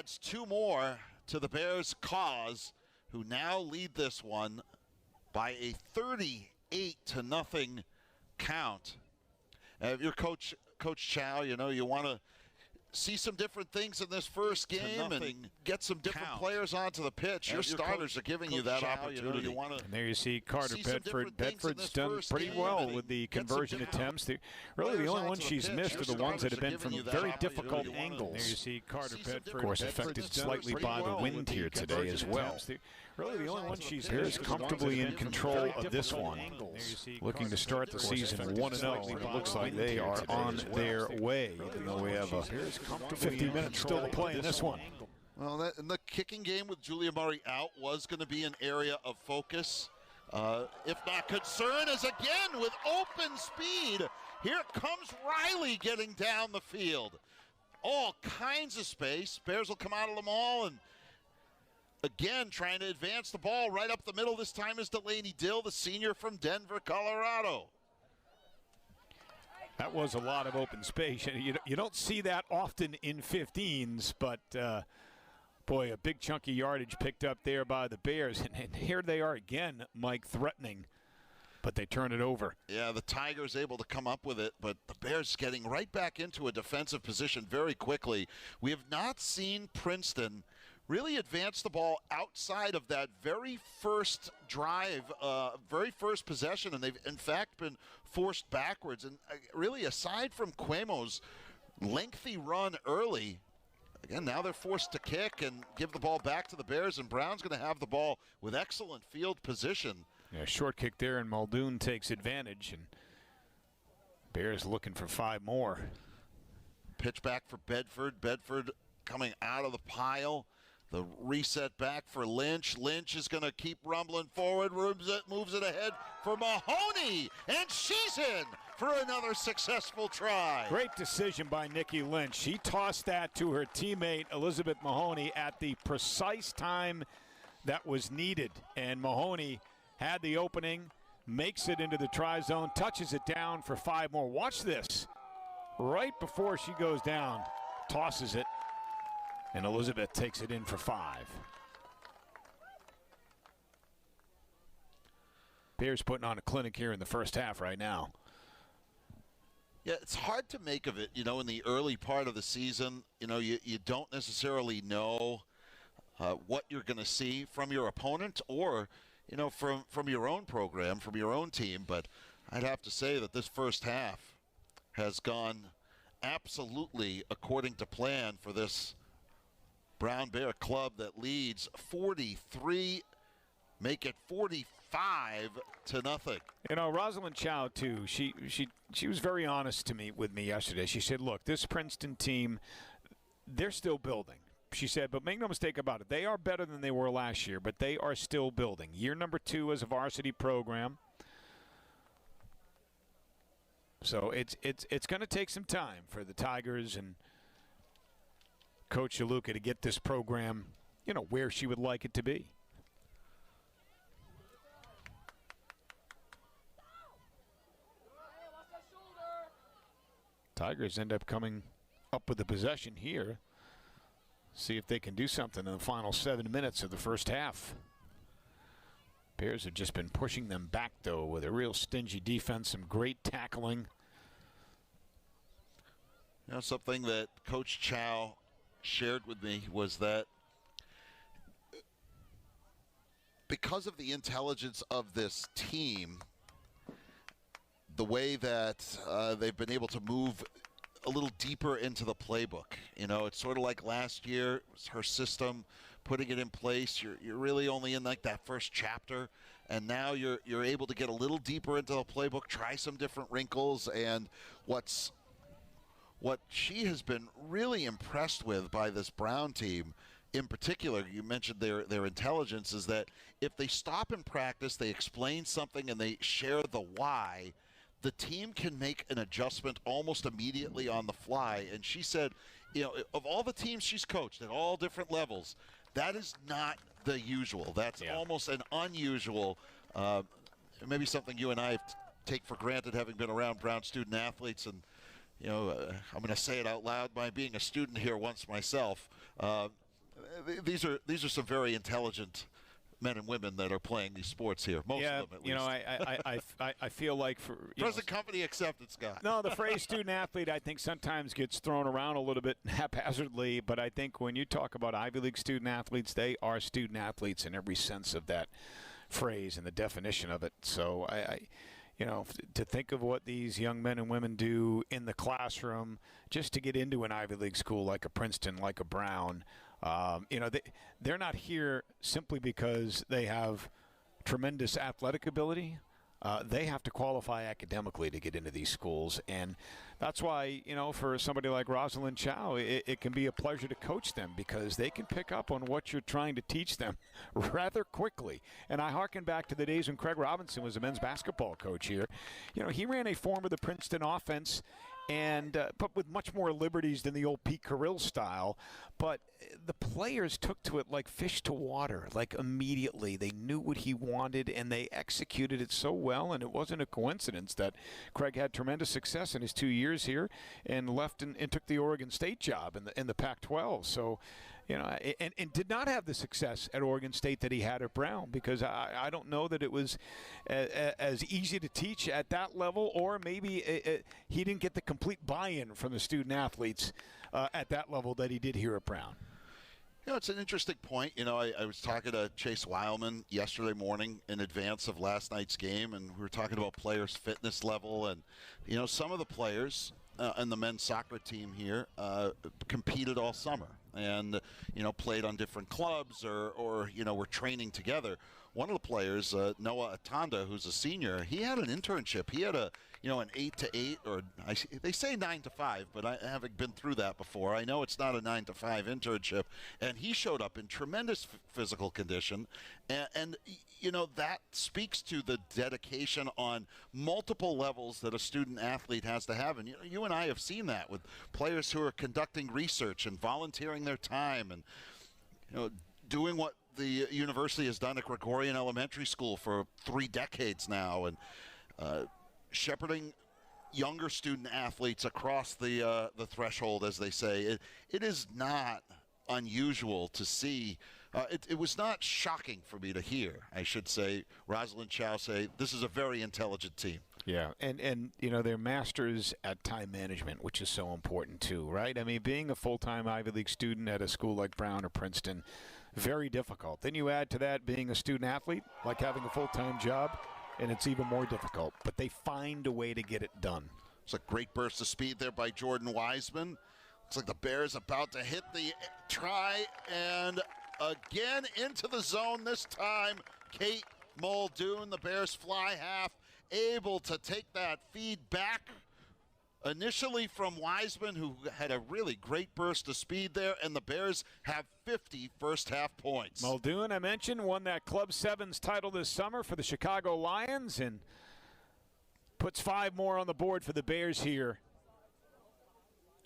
adds 2 more to the Bears' cause, who now lead this one by a 38-0 count. If you're Coach Chow, you want to see some different things in this first game and get some different players onto the pitch. Your starters are giving you that opportunity. And there you see Carter Bedford. Bedford's done pretty well with the conversion attempts. Really, the only ones she's missed are the ones that have been from very difficult angles. There you see Carter Bedford, of course, affected slightly by the wind here today as well. Really, the only one she's missed comfortably in control of this one. Looking to start the season 1-0. It looks like they are on their way, even though we have a 50 minutes still to play in this one. Well, the kicking game with Julia Murray out was going to be an area of focus, if not concern, as again with open speed, here comes Riley getting down the field. All kinds of space. Bears will come out of them all, and again trying to advance the ball right up the middle. This time is Delaney Dill, the senior from Denver, Colorado. That was a lot of open space. You don't see that often in 15s, but boy, a big chunk of yardage picked up there by the Bears. And here they are again, Mike, threatening, but they turn it over. Yeah, the Tigers able to come up with it, but the Bears getting right back into a defensive position very quickly. We have not seen Princeton really advance the ball outside of that very first drive, very first possession, and they've in fact been forced backwards. And really, aside from Cuemo's lengthy run early, again, now they're forced to kick and give the ball back to the Bears, and Brown's going to have the ball with excellent field position. Yeah, short kick there, and Muldoon takes advantage, and Bears looking for 5 more. Pitch back for Bedford. Bedford coming out of the pile. The reset back for Lynch. Lynch is going to keep rumbling forward, moves it ahead for Mahoney, and she's in for another successful try. Great decision by Nikki Lynch. She tossed that to her teammate Elizabeth Mahoney at the precise time that was needed, and Mahoney had the opening, makes it into the try zone, touches it down for 5 more. Watch this. Right before she goes down, tosses it, and Elizabeth takes it in for 5. Bears putting on a clinic here in the first half right now. Yeah, it's hard to make of it, in the early part of the season. You don't necessarily know what you're going to see from your opponent or, from your own program, from your own team. But I'd have to say that this first half has gone absolutely according to plan for this Brown Bear club that leads 43, make it 45-0. Rosalind Chow too. She was very honest with me yesterday. She said, "Look, this Princeton team, they're still building." She said, "But make no mistake about it. They are better than they were last year, but they are still building. Year number 2 as a varsity program." So it's going to take some time for the Tigers and Coach Shaluka to get this program, where she would like it to be. Tigers end up coming up with the possession here. See if they can do something in the final 7 minutes of the first half. Bears have just been pushing them back, though, with a real stingy defense, some great tackling. Something that Coach Chow shared with me was that because of the intelligence of this team, the way that they've been able to move a little deeper into the playbook. It's sort of like last year, it was her system, putting it in place. You're really only in like that first chapter, and now you're able to get a little deeper into the playbook, try some different wrinkles, and what she has been really impressed with by this Brown team, in particular, you mentioned their intelligence, is that if they stop in practice, they explain something, and they share the why, the team can make an adjustment almost immediately on the fly. And she said, of all the teams she's coached at all different levels, that is not the usual. That's almost an unusual, maybe something you and I take for granted, having been around Brown student athletes. And, I'm going to say it out loud by being a student here once myself. these are some very intelligent men and women that are playing these sports here. Most of them, at least. I feel like for present company accepted, Scott. No, the phrase student athlete I think sometimes gets thrown around a little bit haphazardly, but I think when you talk about Ivy League student athletes, they are student athletes in every sense of that phrase and the definition of it. So to think of what these young men and women do in the classroom just to get into an Ivy League school like a Princeton, like a Brown, they're not here simply because they have tremendous athletic ability. They have to qualify academically to get into these schools. And that's why, for somebody like Rosalind Chow, it can be a pleasure to coach them because they can pick up on what you're trying to teach them rather quickly. And I hearken back to the days when Craig Robinson was a men's basketball coach here. He ran a form of the Princeton offense but with much more liberties than the old Pete Carrill style. But the players took to it like fish to water, like immediately. They knew what he wanted, and they executed it so well, and it wasn't a coincidence that Craig had tremendous success in his 2 years here and left and took the Oregon State job in the Pac-12. So, and did not have the success at Oregon State that he had at Brown because I don't know that it was as easy to teach at that level, or maybe he didn't get the complete buy-in from the student athletes at that level that he did here at Brown. It's an interesting point. I was talking to Chase Weilman yesterday morning in advance of last night's game, and we were talking about players' fitness level. And, some of the players on the men's soccer team here competed all summer and, played on different clubs or were training together. One of the players, Noah Atanda, who's a senior, he had an internship. He had an 8 to 8, or they say 9 to 5, but I haven't been through that before. I know it's not a 9 to 5 internship, and he showed up in tremendous physical condition, and that speaks to the dedication on multiple levels that a student athlete has to have. And you and I have seen that with players who are conducting research and volunteering their time and doing what the university has done at Gregorian Elementary School for 3 decades now, and shepherding younger student athletes across the threshold, as they say. It is not unusual to see. It was not shocking for me to hear, I should say, Rosalind Chow say, this is a very intelligent team. Yeah, and they're masters at time management, which is so important too, right? I mean, being a full-time Ivy League student at a school like Brown or Princeton, very difficult. Then you add to that being a student athlete, like having a full-time job, and it's even more difficult. But they find a way to get it done. It's a great burst of speed there by Jordan Wiseman. Looks like the Bears about to hit the try, and again into the zone this time. Kate Muldoon, the Bears fly half, able to take that feed back initially from Wiseman, who had a really great burst of speed there, and the Bears have 50 first-half points. Muldoon, I mentioned, won that Club Sevens title this summer for the Chicago Lions and puts 5 more on the board for the Bears here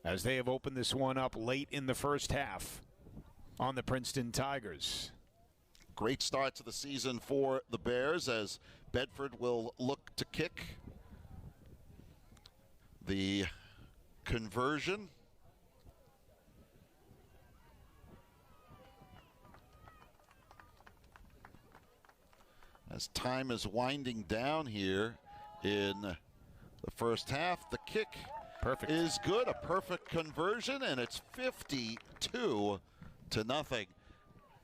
as they have opened this one up late in the first half on the Princeton Tigers. Great start to the season for the Bears as Bedford will look to kick. The conversion. As time is winding down here in the first half, the kick is good. A perfect conversion, and it's 52-0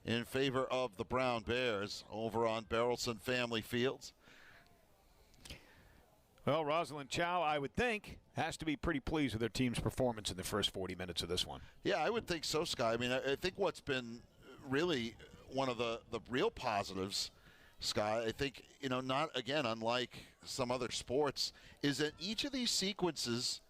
in favor of the Brown Bears over on Barrelson Family Fields. Well, Rosalind Chow, I would think, has to be pretty pleased with their team's performance in the first 40 minutes of this one. Yeah, I would think so, Scott. I mean, I think what's been really one of the real positives, Scott, I think, not, again, unlike some other sports, is that each of these sequences,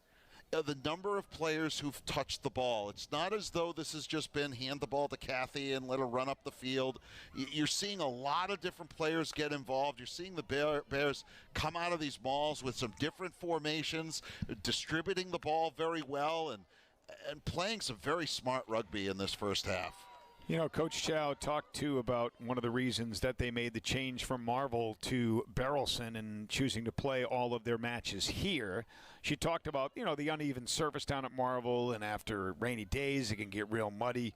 the number of players who've touched the ball. It's not as though this has just been hand the ball to Kathy and let her run up the field. You're seeing a lot of different players get involved. You're seeing the Bears come out of these mauls with some different formations, distributing the ball very well, and playing some very smart rugby in this first half. Coach Chow talked, too, about one of the reasons that they made the change from Marvel to Barrelson and choosing to play all of their matches here. She talked about, the uneven surface down at Marvel, and after rainy days, it can get real muddy.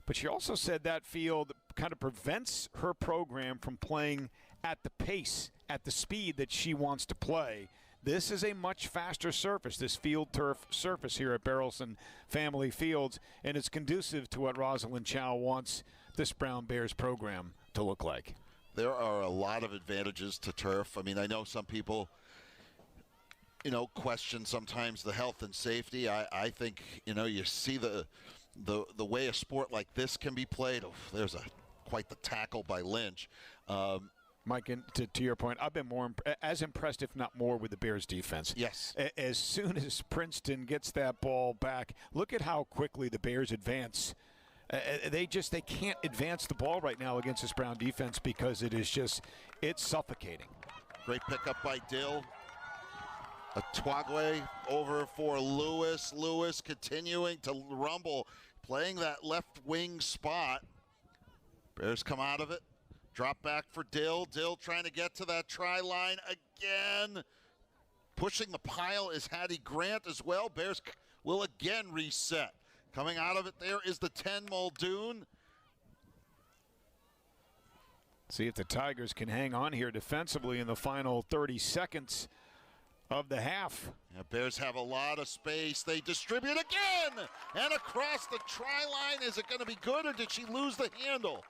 But she also said that field kind of prevents her program from playing at the pace, at the speed that she wants to play. This is a much faster surface, this field turf surface here at Barrelson Family Fields, and it's conducive to what Rosalind Chow wants this Brown Bears program to look like. There are a lot of advantages to turf. I mean, I know some people, question sometimes the health and safety. I think, you see the way a sport like this can be played. Oh, there's quite the tackle by Lynch. Mike, to your point, I've been as impressed, if not more, with the Bears' defense. Yes. As soon as Princeton gets that ball back, look at how quickly the Bears advance. They can't advance the ball right now against this Brown defense because it's suffocating. Great pickup by Dill. A Twagwe over for Lewis. Lewis continuing to rumble, playing that left wing spot. Bears come out of it. Drop back for Dill. Dill trying to get to that try line again. Pushing the pile is Hattie Grant as well. Bears will again reset. Coming out of it there is the 10 Muldoon. See if the Tigers can hang on here defensively in the final 30 seconds of the half. Yeah, Bears have a lot of space. They distribute again and across the try line. Is it going to be good, or did she lose the handle?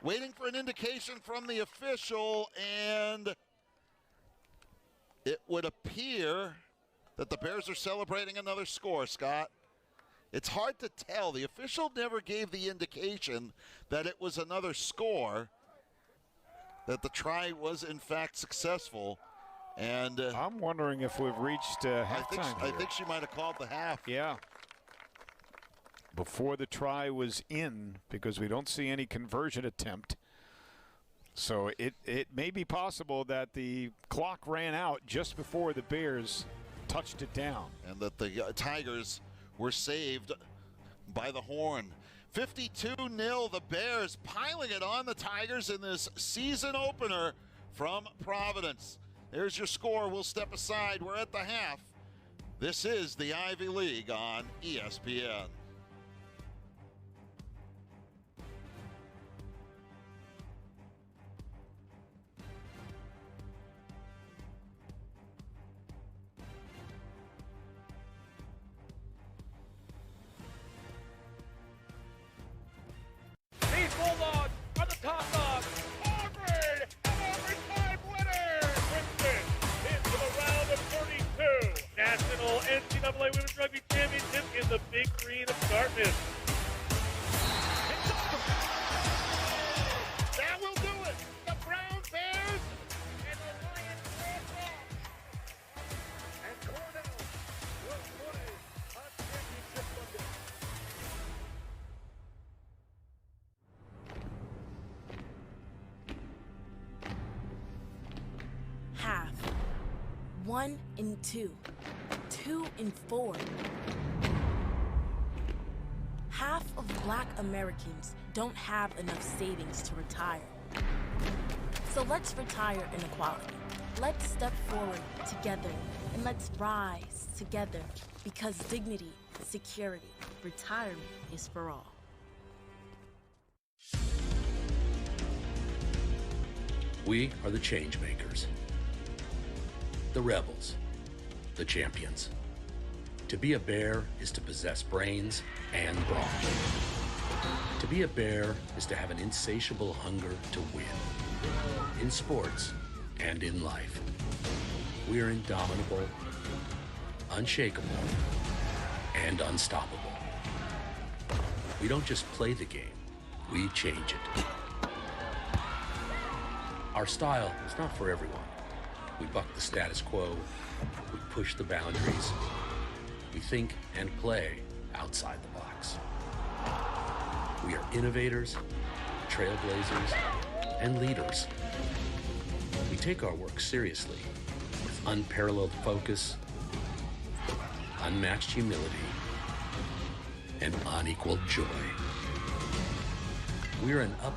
Waiting for an indication from the official, and it would appear that the Bears are celebrating another score, Scott. It's hard to tell. The official never gave the indication that it was another score, that the try was in fact successful. And I'm wondering if we've reached halftime. I think she might have called the half. Yeah. Before the try was in, because we don't see any conversion attempt. So it may be possible that the clock ran out just before the Bears touched it down. And that the Tigers were saved by the horn. 52-0, the Bears piling it on the Tigers in this season opener from Providence. There's your score. We'll step aside. We're at the half. This is the Ivy League on ESPN. These Bulldogs are the top dogs. Auburn, an overtime winner. Princeton into the round of 32. National NCAA Women's Rugby Championship in the Big Green of Dartmouth. That will do it. The Brown Bears and the Lions face off. And Cornell will play on Championship Monday. Half. 1 and 2. 2 and 4. Half of Black Americans don't have enough savings to retire. So let's retire inequality. Let's step forward together and let's rise together, because dignity, security, retirement is for all. We are the change makers, the rebels, the champions. To be a bear is to possess brains and brawn. To be a bear is to have an insatiable hunger to win, in sports and in life. We are indomitable, unshakable, and unstoppable. We don't just play the game, we change it. Our style is not for everyone. We buck the status quo, we push the boundaries, we think and play outside the box. We are innovators, trailblazers, and leaders. We take our work seriously with unparalleled focus, unmatched humility, and unequaled joy. We're an up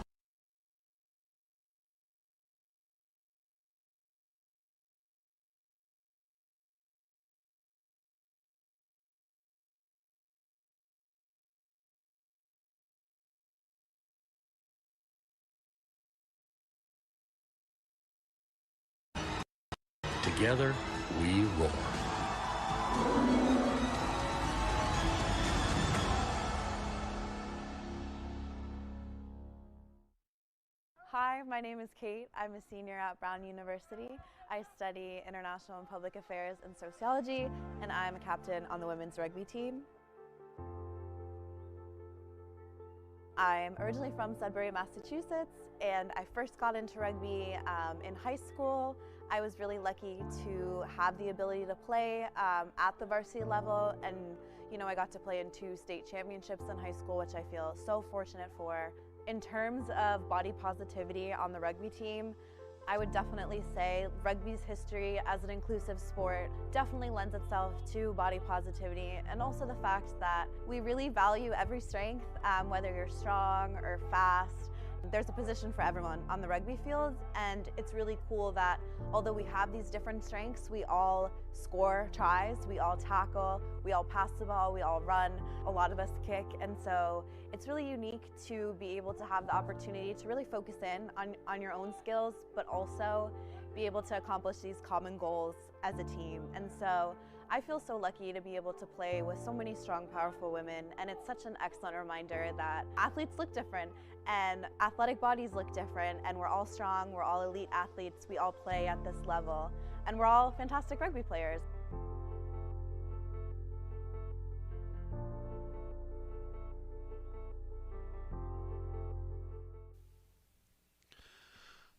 Together, we roar. Hi, my name is Kate. I'm a senior at Brown University. I study international and public affairs and sociology, and I'm a captain on the women's rugby team. I'm originally from Sudbury, Massachusetts, and I first got into rugby in high school. I was really lucky to have the ability to play at the varsity level, and I got to play in 2 state championships in high school, which I feel so fortunate for. In terms of body positivity on the rugby team, I would definitely say rugby's history as an inclusive sport definitely lends itself to body positivity, and also the fact that we really value every strength, whether you're strong or fast. There's a position for everyone on the rugby field, and it's really cool that although we have these different strengths, we all score tries, we all tackle, we all pass the ball, we all run, a lot of us kick, and so it's really unique to be able to have the opportunity to really focus in on your own skills, but also be able to accomplish these common goals as a team. And so I feel so lucky to be able to play with so many strong, powerful women, and it's such an excellent reminder that athletes look different and athletic bodies look different, and we're all strong, we're all elite athletes, we all play at this level, and we're all fantastic rugby players.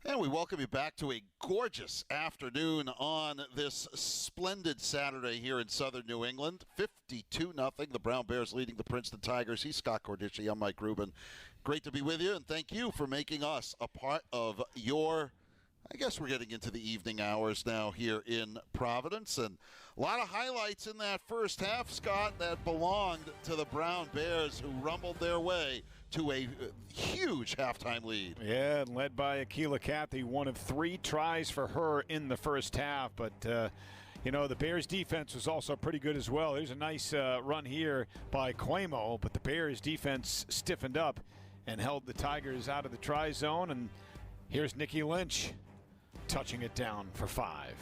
And we welcome you back to a gorgeous afternoon on this splendid Saturday here in southern New England. 52-0. The Brown Bears leading the Princeton Tigers. He's Scott Cordici. I'm Mike Rubin. Great to be with you, and thank you for making us a part of your, I guess we're getting into the evening hours now here in Providence. And a lot of highlights in that first half, Scott, that belonged to the Brown Bears, who rumbled their way to a huge halftime lead. Yeah, led by Akila Cathy, one of 3 tries for her in the first half. But, the Bears' defense was also pretty good as well. There's a nice run here by Cuomo, but the Bears' defense stiffened up and held the Tigers out of the try zone. And here's Nikki Lynch touching it down for 5.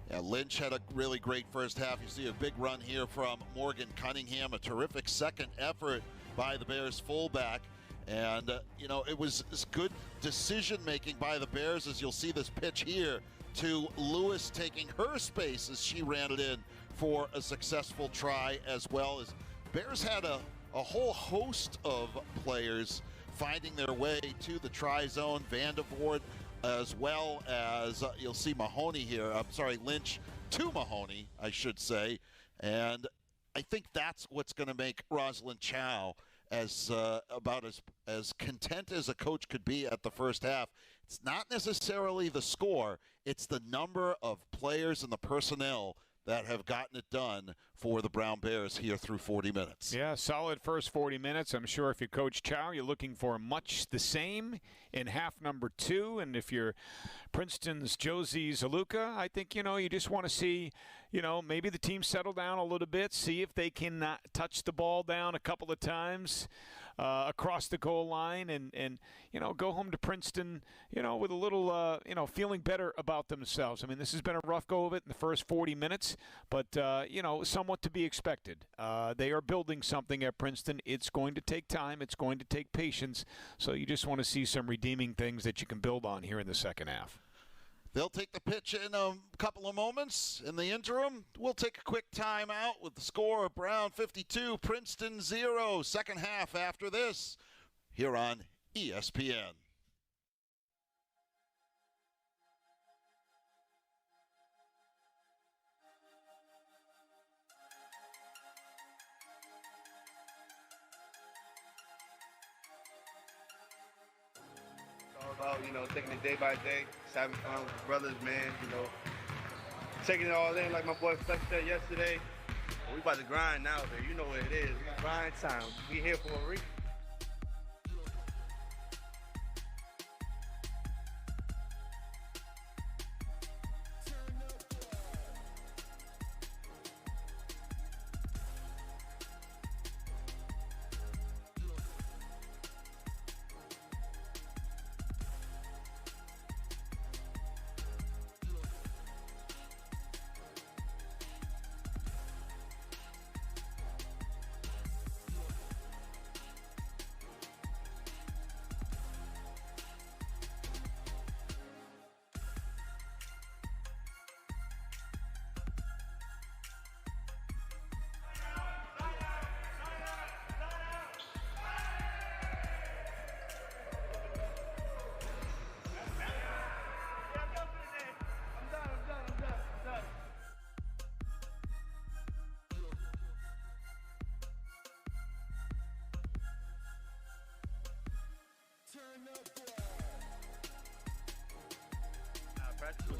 Yeah, Lynch had a really great first half. You see a big run here from Morgan Cunningham, a terrific second effort by the Bears fullback. And, it was good decision-making by the Bears, as you'll see this pitch here to Lewis taking her space as she ran it in for a successful try, as well as Bears had a whole host of players finding their way to the try zone. Vandervoort, as well as you'll see Mahoney here. Lynch to Mahoney, I should say. And I think that's what's going to make Rosalind Chow about as content as a coach could be at the first half. It's not necessarily the score, it's the number of players and the personnel that have gotten it done for the Brown Bears here through 40 minutes. Yeah, solid first 40 minutes. I'm sure if you're Coach Chow, you're looking for much the same in half number 2. And if you're Princeton's Josie Zaluka, I think, you just want to see, maybe the team settle down a little bit, see if they can touch the ball down a couple of times across the goal line and go home to Princeton, with a little, feeling better about themselves. I mean, this has been a rough go of it in the first 40 minutes, but, somewhat to be expected. They are building something at Princeton. It's going to take time. It's going to take patience. So you just want to see some redeeming things that you can build on here in the second half. They'll take the pitch in a couple of moments. In the interim, we'll take a quick timeout with the score of Brown 52, Princeton 0. Second half after this here on ESPN. About, taking it day by day, just having fun with brothers, man, taking it all in like my boy Flex said yesterday. We about to grind now, baby. You know what it is. Grind time. We here for a reason.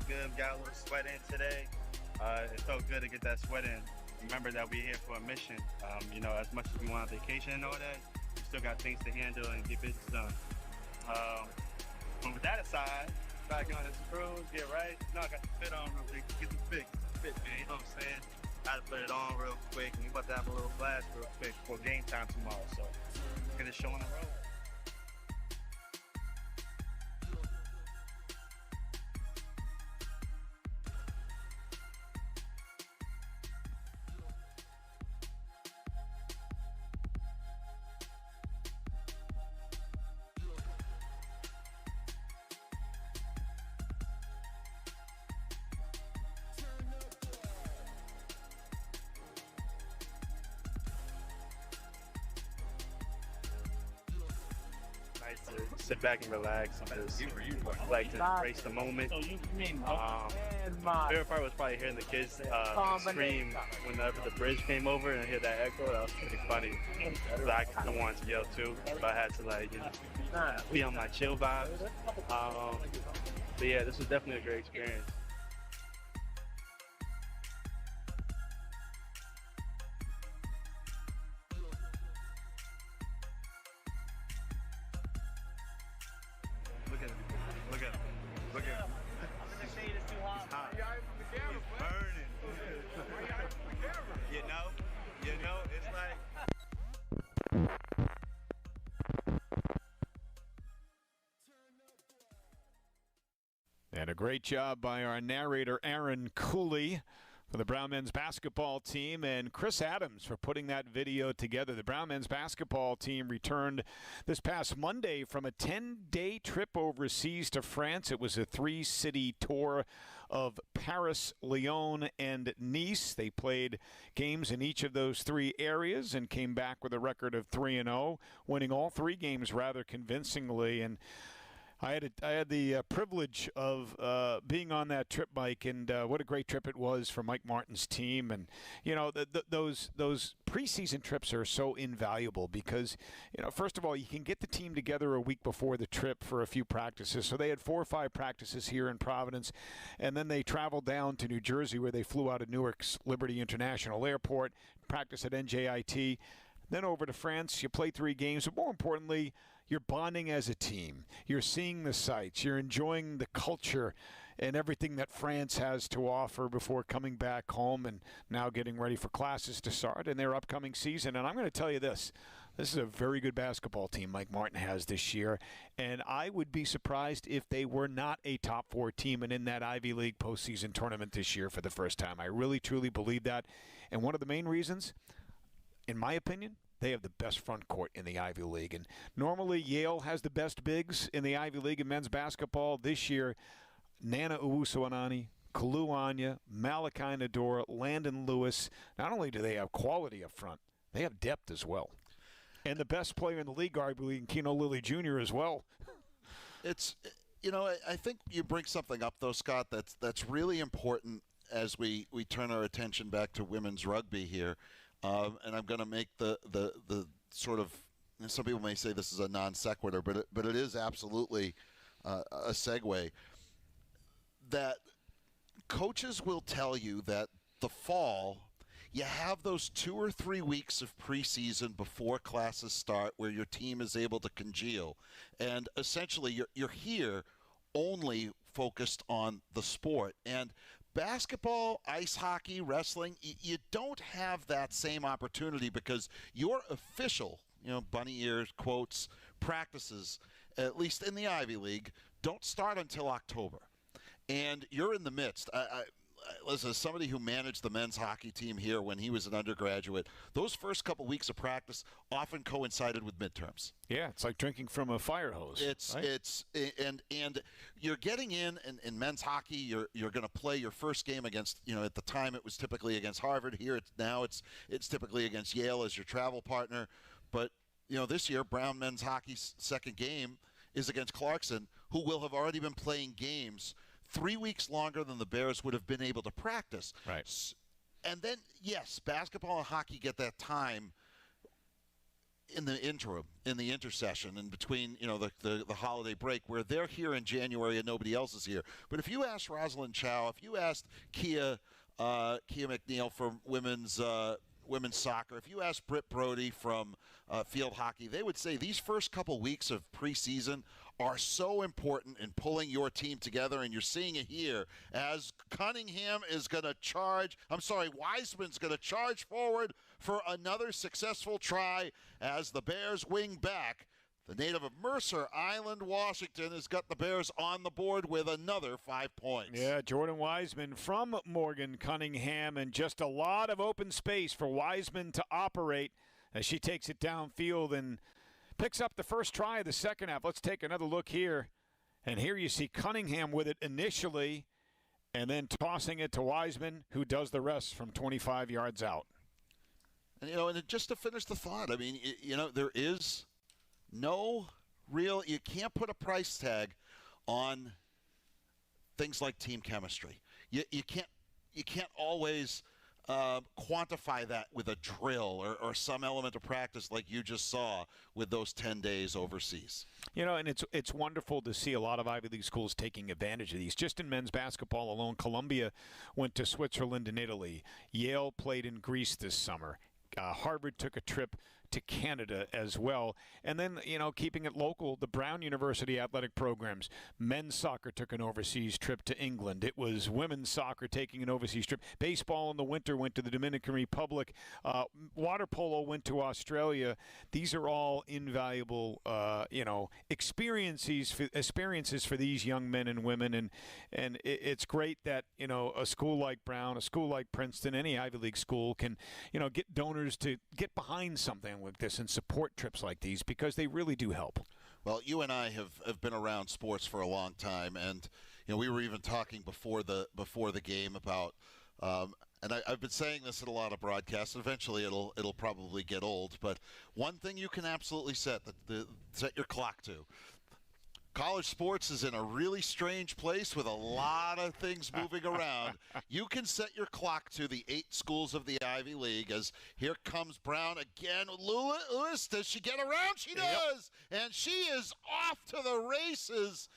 good. Got a little sweat in today. It felt good to get that sweat in. Remember that we're here for a mission. You know, as much as we want a vacation and all that, we still got things to handle and get business done. But with that aside, back on this cruise, get right. No, I got the fit on real quick. Get the fit, man. You know what I'm saying? I had to put it on real quick. And we about to have a little blast real quick for game time tomorrow. So get a show on the road. To sit back and relax and just like to embrace the moment. Favorite part was probably hearing the kids scream whenever the bridge came over and hear that echo. That was pretty funny. I kind of wanted to yell too, but I had to be on my chill vibes. But yeah, this was definitely a great experience. And a great job by our narrator, Aaron Cooley, for the Brown men's basketball team, and Chris Adams for putting that video together. The Brown men's basketball team returned this past Monday from a 10-day trip overseas to France. It was a 3-city tour of Paris, Lyon, and Nice. They played games in each of those 3 areas and came back with a record of 3-0, winning all 3 games rather convincingly. And I had the privilege of being on that trip, Mike, and what a great trip it was for Mike Martin's team. And you know, those preseason trips are so invaluable because, you know, first of all, you can get the team together a week before the trip for a few practices. So they had 4 or 5 practices here in Providence, and then they traveled down to New Jersey, where they flew out of Newark's Liberty International Airport, practiced at NJIT. Then over to France, you play 3 games, but more importantly, you're bonding as a team. You're seeing the sights. You're enjoying the culture and everything that France has to offer before coming back home and now getting ready for classes to start in their upcoming season. And I'm going to tell you this. This is a very good basketball team Mike Martin has this year, and I would be surprised if they were not a top 4 team and in that Ivy League postseason tournament this year for the first time. I really, truly believe that. And one of the main reasons, in my opinion, they have the best front court in the Ivy League. And normally Yale has the best bigs in the Ivy League in men's basketball. This year, Nana Owusu-Anani, Kalu Anya, Malachi Nador, Landon Lewis. Not only do they have quality up front, they have depth as well. And the best player in the league, arguably, Keno Lilly Jr. as well. It's, you know, I think you bring something up, though, Scott, that's really important as we turn our attention back to women's rugby here. And I'm going to make the sort of, some people may say this is a non sequitur, but it is absolutely a segue. That coaches will tell you that the fall, you have those 2 or 3 weeks of preseason before classes start where your team is able to congeal, and essentially you're here only focused on the sport. And basketball, ice hockey, wrestling, you don't have that same opportunity because your official, you know, bunny ears, quotes, practices, at least in the Ivy League, don't start until October. And you're in the midst. Listen, as somebody who managed the men's hockey team here when he was an undergraduate, those first couple weeks of practice often coincided with midterms. Yeah, it's like drinking from a fire hose. And you're getting in men's hockey. You're going to play your first game against, you know, at the time it was typically against Harvard. Here it's typically against Yale as your travel partner. But you know, this year Brown men's hockey's second game is against Clarkson, who will have already been playing games 3 weeks longer than the Bears would have been able to practice. Right. And then, yes, basketball and hockey get that time in the interim, in the intercession, in between, the holiday break, where they're here in January and nobody else is here. But if you asked Rosalind Chow, if you asked Kia McNeil from women's soccer, if you asked Britt Brody from field hockey, they would say these first couple weeks of preseason are so important in pulling your team together, and you're seeing it here as Wiseman's going to charge forward for another successful try as the Bears wing back. The native of Mercer Island, Washington, has got the Bears on the board with another 5 points. Yeah, Jordan Wiseman from Morgan Cunningham, and just a lot of open space for Wiseman to operate as she takes it downfield and picks up the first try of the second half. Let's take another look here. And here you see Cunningham with it initially and then tossing it to Wiseman, who does the rest from 25 yards out. And, and just to finish the thought, I mean, there is no real – you can't put a price tag on things like team chemistry. You can't always – quantify that with a drill or some element of practice like you just saw with those 10 days overseas. And it's wonderful to see a lot of Ivy League schools taking advantage of these. Just in men's basketball alone, Columbia went to Switzerland and Italy. Yale played in Greece this summer. Harvard took a trip to Canada as well. And then, keeping it local, the Brown University athletic programs. Men's soccer took an overseas trip to England. It was women's soccer taking an overseas trip. Baseball in the winter went to the Dominican Republic. Water polo went to Australia. These are all invaluable, experiences for these young men and women. And it's great that, a school like Brown, a school like Princeton, any Ivy League school can, get donors to get behind something like this and support trips like these, because they really do help. Well, you and I have been around sports for a long time, and we were even talking before the game about and I've been saying this in a lot of broadcasts. Eventually, it'll probably get old, but one thing you can absolutely set your clock to. College sports is in a really strange place with a lot of things moving around. You can set your clock to the 8 schools of the Ivy League as here comes Brown again. Lewis, does she get around? She does. Yep. And she is off to the races.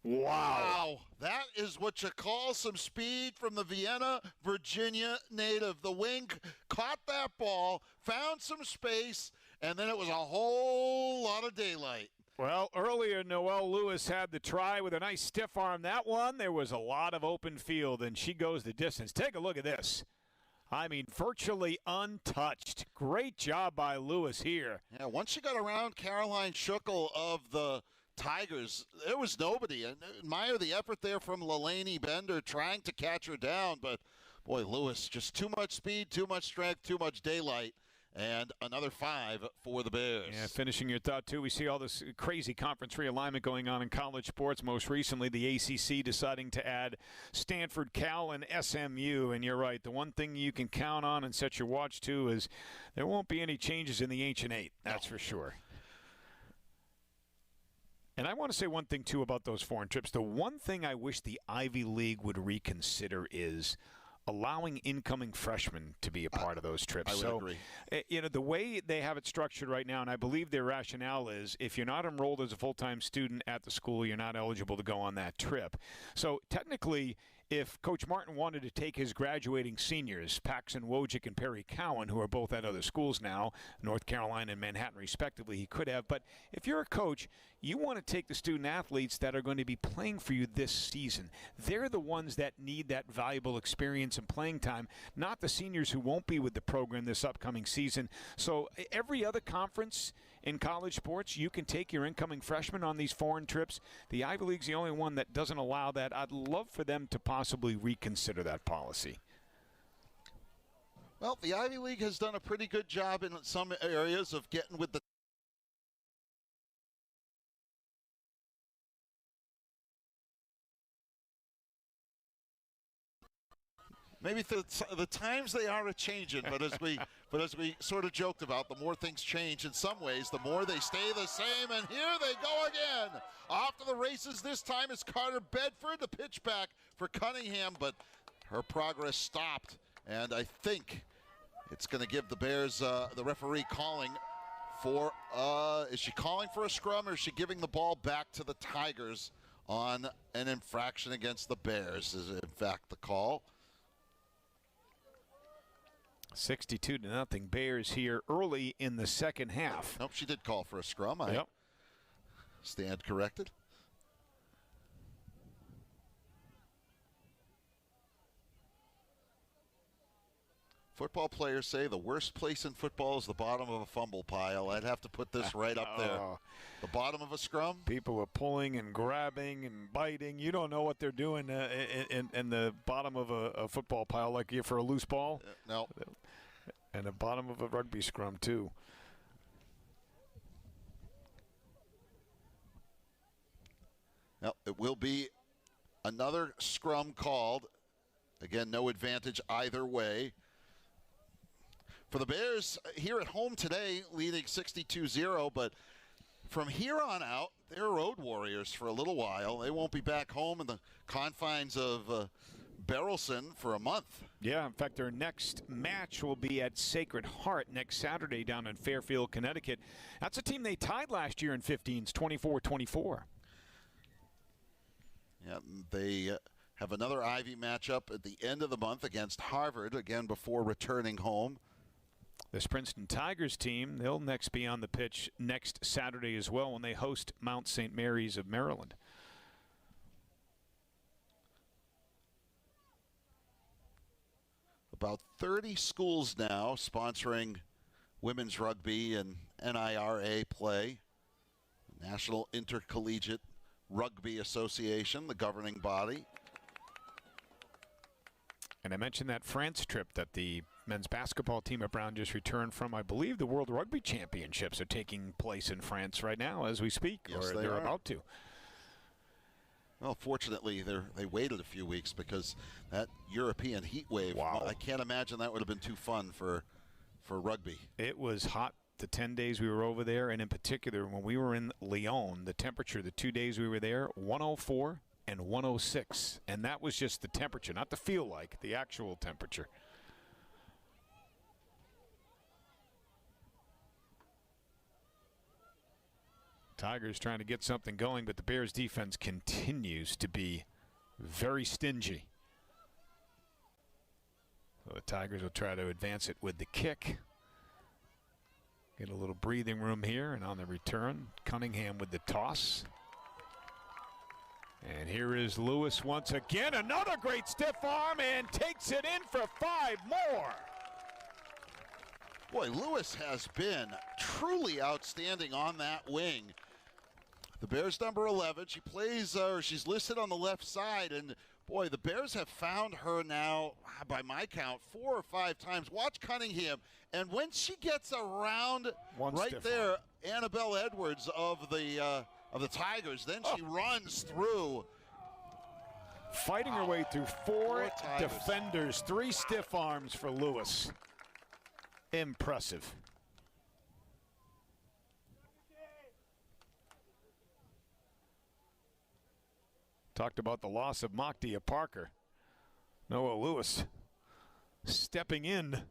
Wow. That is what you call some speed from the Vienna, Virginia native. The wing caught that ball, found some space, and then it was a whole lot of daylight. Well, earlier, Noelle Lewis had the try with a nice stiff arm. That one, there was a lot of open field, and she goes the distance. Take a look at this. I mean, virtually untouched. Great job by Lewis here. Yeah, once she got around Caroline Schuckel of the Tigers, there was nobody. And admire the effort there from Leilani Bender trying to catch her down. But, boy, Lewis, just too much speed, too much strength, too much daylight. And another 5 for the Bears. Yeah, finishing your thought, too, we see all this crazy conference realignment going on in college sports. Most recently, the ACC deciding to add Stanford, Cal, and SMU. And you're right, the one thing you can count on and set your watch to is there won't be any changes in the Ancient Eight. That's for sure. And I want to say one thing, too, about those foreign trips. The one thing I wish the Ivy League would reconsider is allowing incoming freshmen to be a part of those trips. I would agree. The way they have it structured right now, and I believe their rationale is if you're not enrolled as a full-time student at the school, you're not eligible to go on that trip. So technically, if Coach Martin wanted to take his graduating seniors, Paxson Wojcik and Perry Cowan, who are both at other schools now, North Carolina and Manhattan respectively, he could have. But if you're a coach, you want to take the student athletes that are going to be playing for you this season. They're the ones that need that valuable experience and playing time, not the seniors who won't be with the program this upcoming season. So every other conference in college sports, you can take your incoming freshmen on these foreign trips. The Ivy League's the only one that doesn't allow that. I'd love for them to possibly reconsider that policy. Well, the Ivy League has done a pretty good job in some areas of getting with the maybe the times they are a-changing, but as we sort of joked about, the more things change in some ways, the more they stay the same. And here they go again. Off to the races this time is Carter Bedford, the pitch back for Cunningham, but her progress stopped. And I think it's going to give the Bears, the referee calling for, is she calling for a scrum or is she giving the ball back to the Tigers on an infraction against the Bears is in fact the call. 62-0 Bears here early in the second half. Nope, she did call for a scrum. I stand corrected. Football players say the worst place in football is the bottom of a fumble pile. I'd have to put this right up there. The bottom of a scrum. People are pulling and grabbing and biting. You don't know what they're doing in the bottom of a football pile, like you for a loose ball. No. And the bottom of a rugby scrum, too. Now, it will be another scrum called. Again, no advantage either way. For the Bears here at home today, leading 62-0, but from here on out, they're road warriors for a little while. They won't be back home in the confines of Barrelson for a month. Yeah, in fact, their next match will be at Sacred Heart next Saturday down in Fairfield, Connecticut. That's a team they tied last year in 15s, 24-24. Yeah, they have another Ivy matchup at the end of the month against Harvard, again before returning home. This Princeton Tigers team, they'll next be on the pitch next Saturday as well when they host Mount St. Mary's of Maryland. About 30 schools now sponsoring women's rugby and NIRA play. National Intercollegiate Rugby Association, the governing body. And I mentioned that France trip that the men's basketball team at Brown just returned from. I believe the World Rugby Championships are taking place in France right now as we speak. Yes, or they're about to. Well, fortunately, they waited a few weeks because that European heat wave, I can't imagine that would have been too fun for rugby. It was hot the 10 days we were over there, and in particular, when we were in Lyon, the temperature the 2 days we were there, 104 and 106. And that was just the temperature, not the feel like, the actual temperature. Tigers trying to get something going, but the Bears defense continues to be very stingy. So the Tigers will try to advance it with the kick. Get a little breathing room here, and on the return, Cunningham with the toss. And here is Lewis once again. Another great stiff arm, and takes it in for 5 more. Boy, Lewis has been truly outstanding on that wing. The Bears number 11, she plays, she's listed on the left side, and boy, the Bears have found her now, by my count, 4 or 5 times. Watch Cunningham, and when she gets around right there, Annabelle Edwards of the Tigers, then she runs through. Fighting her way through 4 defenders, 3 stiff arms for Lewis. Impressive. Talked about the loss of Makdia Parker. Noah Lewis stepping in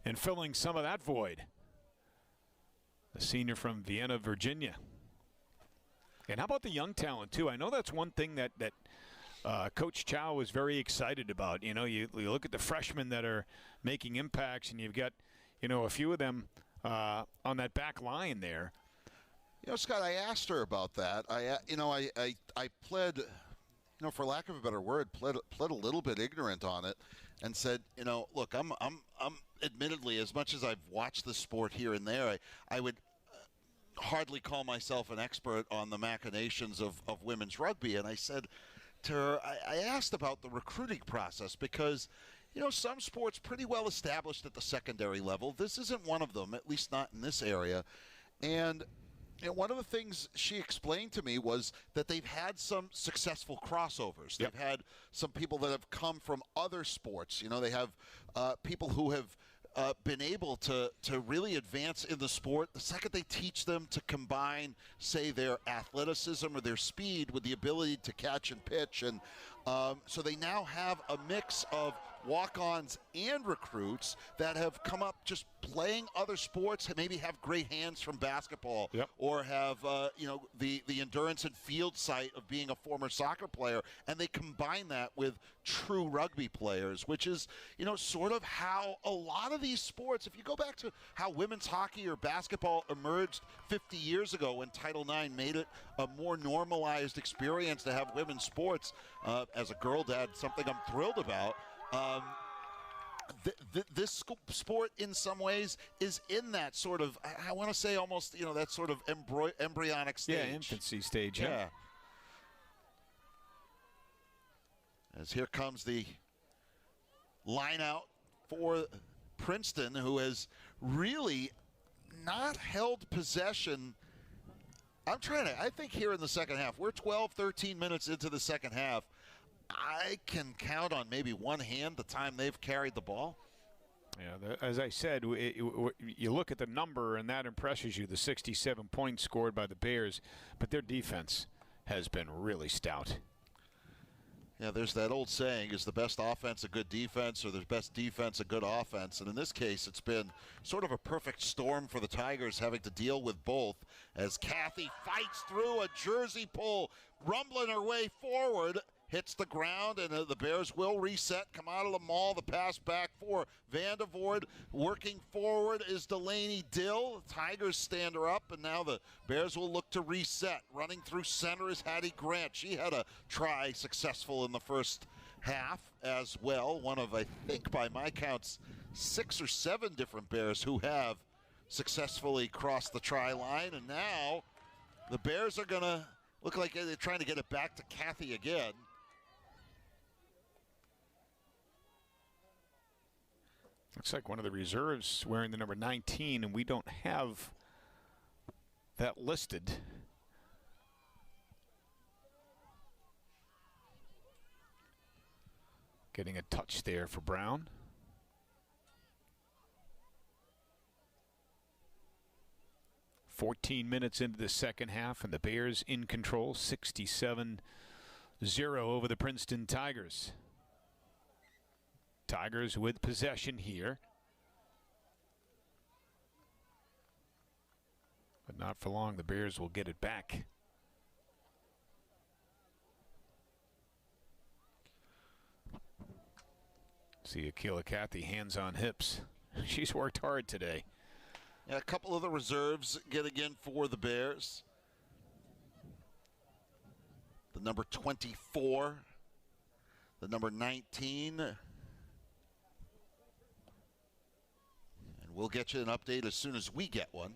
and filling some of that void. The senior from Vienna, Virginia. And how about the young talent, too? I know that's one thing that Coach Chow was very excited about. You know, you look at the freshmen that are making impacts, and you've got, you know, a few of them on that back line there. You know, Scott, I asked her about that. I pled, you know, for lack of a better word, pled a little bit ignorant on it, and said, you know, look, I'm admittedly, as much as I've watched the sport here and there, I would hardly call myself an expert on the machinations of women's rugby. And I said to her, I asked about the recruiting process because, you know, some sports pretty well established at the secondary level. This isn't one of them, at least not in this area. And you know, one of the things she explained to me was that they've had some successful crossovers. Yep. They've had some people that have come from other sports. You know, they have people who have been able to really advance in the sport. The second they teach them to combine, say, their athleticism or their speed with the ability to catch and pitch. And So they now have a mix of walk-ons and recruits that have come up just playing other sports, maybe have great hands from basketball, or have the endurance and field sight of being a former soccer player, and they combine that with true rugby players, which is sort of how a lot of these sports, if you go back to how women's hockey or basketball emerged 50 years ago when Title IX made it a more normalized experience to have women's sports. As a girl dad, something I'm thrilled about. This sport in some ways is in that sort of, I want to say almost, that sort of embryonic stage. Yeah, infancy stage. Yeah. As here comes the line out for Princeton, who has really not held possession. I think here in the second half, we're 12, 13 minutes into the second half. I can count on maybe one hand the time they've carried the ball. Yeah, as I said, you look at the number and that impresses you, the 67 points scored by the Bears, but their defense has been really stout. Yeah, there's that old saying, is the best offense a good defense, or the best defense a good offense? And in this case, it's been sort of a perfect storm for the Tigers, having to deal with both, as Kathy fights through a jersey pull, rumbling her way forward, hits the ground, and the Bears will reset, come out of the maul. The pass back for Vandervoort. Working forward is Delaney Dill. The Tigers stand her up, and now the Bears will look to reset. Running through center is Hattie Grant. She had a try successful in the first half as well. One of, I think, by my counts, 6 or 7 different Bears who have successfully crossed the try line. And now the Bears are going to look like they're trying to get it back to Kathy again. Looks like one of the reserves wearing the number 19, and we don't have that listed. Getting a touch there for Brown. "14 minutes into the second half, and the Bears in control, 67-0 over the Princeton Tigers. Tigers with possession here. But not for long. The Bears will get it back. See Akila Kathy, hands on hips. She's worked hard today. Yeah, a couple of the reserves getting in for the Bears. The number 24, the number 19. We'll get you an update as soon as we get one.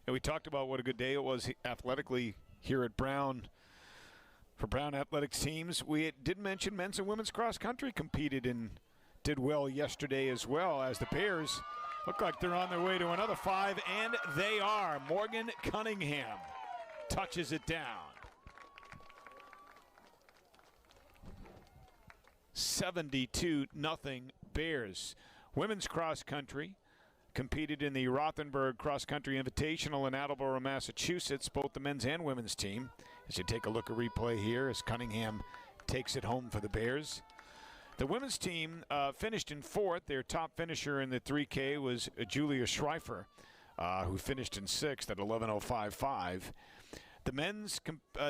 And we talked about what a good day it was athletically here at Brown. For Brown athletics teams, we did mention men's and women's cross country competed and did well yesterday as well, as the Bears look like they're on their way to another 5, and they are. Morgan Cunningham touches it down. 72-0 Bears. Women's cross country competed in the Rothenberg Cross Country Invitational in Attleboro, Massachusetts, both the men's and women's team. As you take a look at replay here, as Cunningham takes it home for the Bears. The women's team finished in 4th. Their top finisher in the 3K was Julia Schreifer, who finished in 6th at 11:05.5. The men's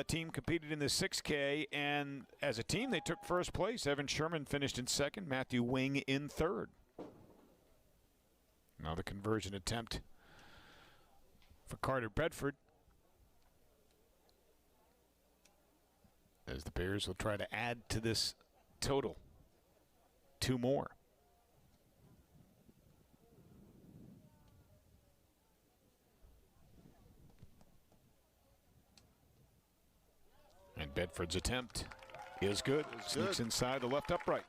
team competed in the 6K, and as a team, they took first place. Evan Sherman finished in 2nd, Matthew Wing in 3rd. Now the conversion attempt for Carter Bedford, as the Bears will try to add to this total 2 more. And Bedford's attempt is good. Sneaks inside the left upright.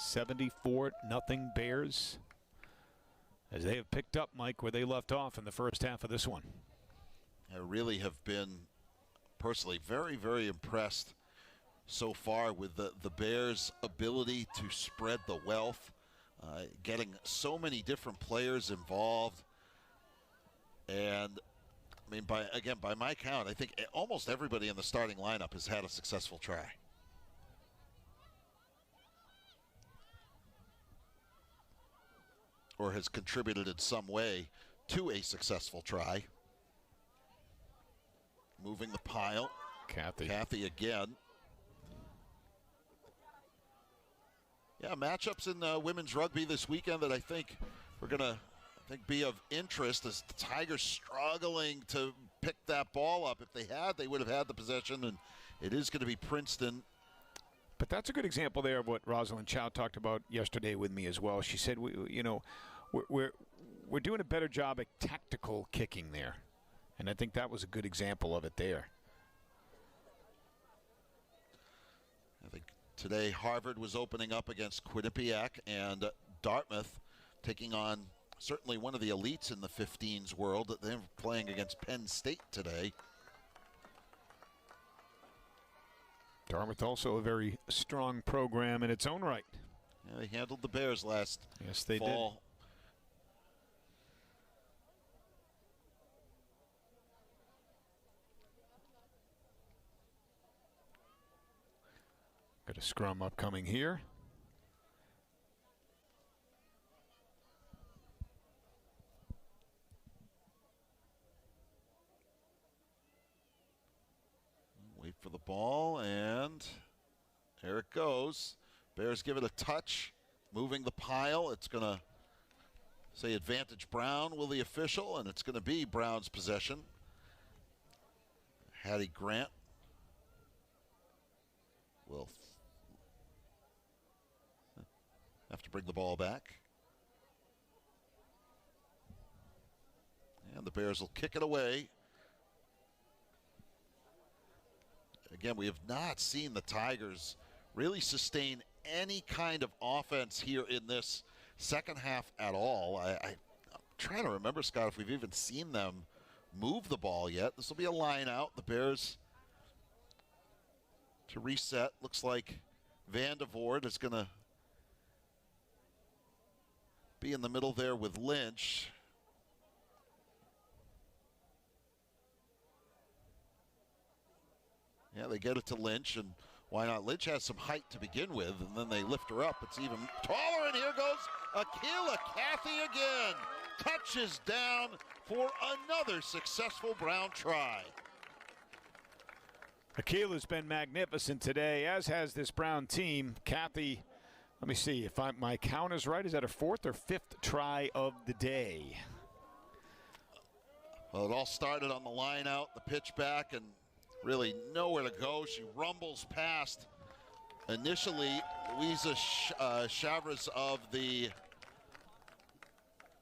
$74-0 Bears, as they have picked up, Mike, where they left off in the first half of this one. I really have been personally very, very impressed so far with the Bears' ability to spread the wealth getting so many different players involved. And, I mean, by my count, I think almost everybody in the starting lineup has had a successful try. Or has contributed in some way to a successful try. Moving the pile. Kathy again. Yeah, matchups in women's rugby this weekend that I think we're going to be of interest as the Tigers struggling to pick that ball up. If they would have had the possession, and it is going to be Princeton. But that's a good example there of what Rosalind Chow talked about yesterday with me as well. She said, we're doing a better job at tactical kicking there. And I think that was a good example of it there. I think today Harvard was opening up against Quinnipiac, and Dartmouth taking on certainly one of the elites in the 15s world. They're playing against Penn State today. Dartmouth also a very strong program in its own right. Yeah, they handled the Bears last fall. Yes, they did. Got a scrum upcoming here. Wait for the ball, and there it goes. Bears give it a touch, moving the pile. It's going to say advantage Brown, will the official, and it's going to be Brown's possession. Hattie Grant will have to bring the ball back. And the Bears will kick it away. Again, we have not seen the Tigers really sustain any kind of offense here in this second half at all. I'm trying to remember, Scott, if we've even seen them move the ball yet. This will be a line out. The Bears to reset. Looks like Van de Voort is going to be in the middle there with Lynch. Yeah, they get it to Lynch, and why not? Lynch has some height to begin with, and then they lift her up. It's even taller, and here goes Akila Cathy again. Touches down for another successful Brown try. Akila's been magnificent today, as has this Brown team. Cathy, let me see if my count is right. Is that her fourth or fifth try of the day? Well, it all started on the line out, the pitch back, and really nowhere to go. She rumbles past initially Louisa Chavez of the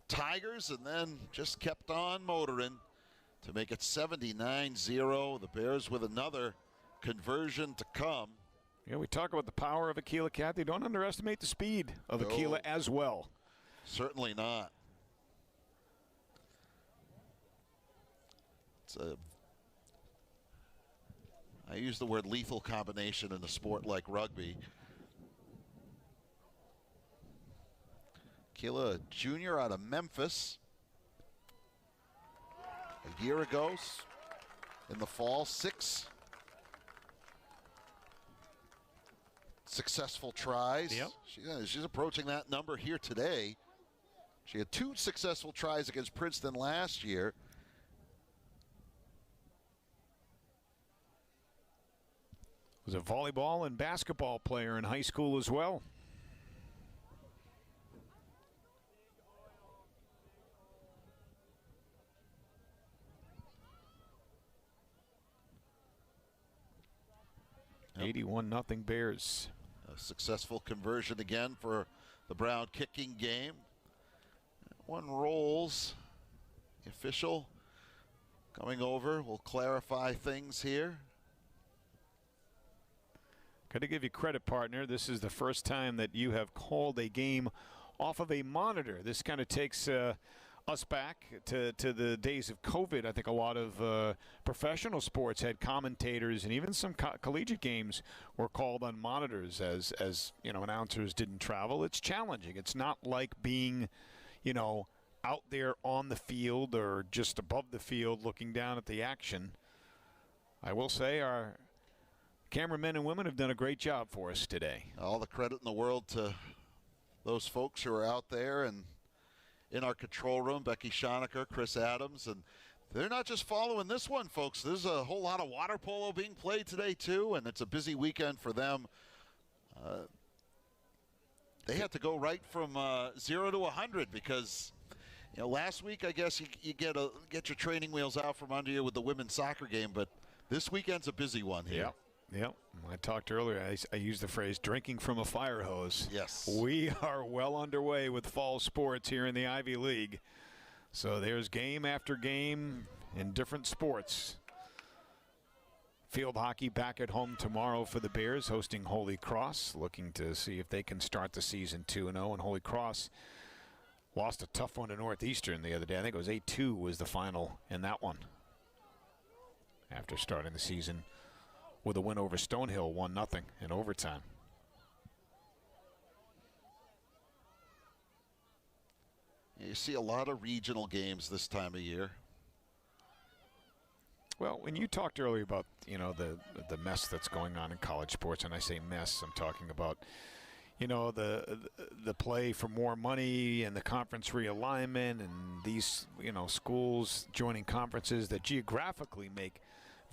Tigers, and then just kept on motoring to make it 79-0. The Bears with another conversion to come. Yeah, we talk about the power of Akila Cathy. Don't underestimate the speed of Akila as well. Certainly not. I use the word lethal combination in a sport like rugby. Akila, a junior out of Memphis. A year ago in the fall, 6 successful tries. Yep. She's approaching that number here today. She had 2 successful tries against Princeton last year. Was a volleyball and basketball player in high school as well. Yep. 81-0 Bears. A successful conversion again for the Brown kicking game. One rolls. The official coming over will clarify things here. Got to give you credit, partner. This is the first time that you have called a game off of a monitor. This kind of takes a us back to the days of COVID, I think a lot of professional sports had commentators, and even some collegiate games were called on monitors as announcers didn't travel. It's challenging. It's not like being, out there on the field or just above the field looking down at the action. I will say our cameramen and women have done a great job for us today. All the credit in the world to those folks who are out there and in our control room, Becky Schoenecker, Chris Adams, and they're not just following this one, folks. There's a whole lot of water polo being played today, too, and it's a busy weekend for them. They had to go right from 0 to 100 because, last week, I guess you get your training wheels out from under you with the women's soccer game, but this weekend's a busy one here. Yep. I talked earlier, I used the phrase drinking from a fire hose. Yes. We are well underway with fall sports here in the Ivy League. So there's game after game in different sports. Field hockey back at home tomorrow for the Bears, hosting Holy Cross, looking to see if they can start the season 2-0. And Holy Cross lost a tough one to Northeastern the other day. I think it was 8-2 was the final in that one. After starting the season with a win over Stonehill, 1-0 in overtime. You see a lot of regional games this time of year. Well, when you talked earlier about, the mess that's going on in college sports, and I say mess, I'm talking about, the play for more money and the conference realignment and these, schools joining conferences that geographically make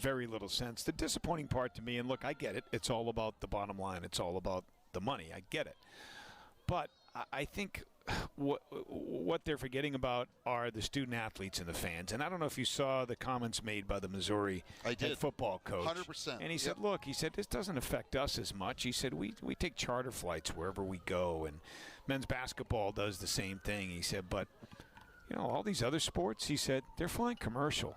very little sense. The disappointing part to me, and look, I get it. It's all about the bottom line. It's all about the money. I get it. But I think what they're forgetting about are the student athletes and the fans. And I don't know if you saw the comments made by the Missouri head football coach. 100%. And he said, look, this doesn't affect us as much. He said, we take charter flights wherever we go, and men's basketball does the same thing. He said, but, all these other sports, he said, they're flying commercial.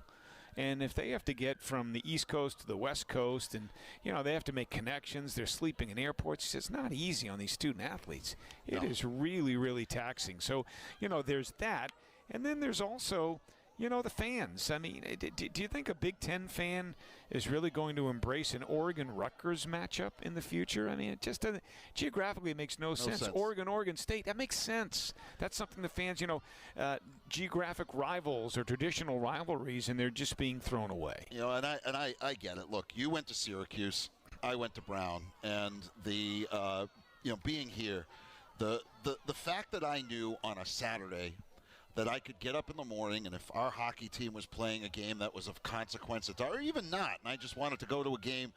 And if they have to get from the East Coast to the West Coast and, they have to make connections, they're sleeping in airports, he says it's not easy on these student athletes. It is really, really taxing. So, there's that. And then there's also, the fans. I mean, do you think a Big Ten fan is really going to embrace an Oregon-Rutgers matchup in the future? I mean, it just doesn't. Geographically, it makes no sense. Oregon State, that makes sense. That's something the fans, geographic rivals or traditional rivalries, and they're just being thrown away. And I get it. Look, you went to Syracuse, I went to Brown, and the being here, the fact that I knew on a Saturday that I could get up in the morning, and if our hockey team was playing a game that was of consequence, or even not, and I just wanted to go to a game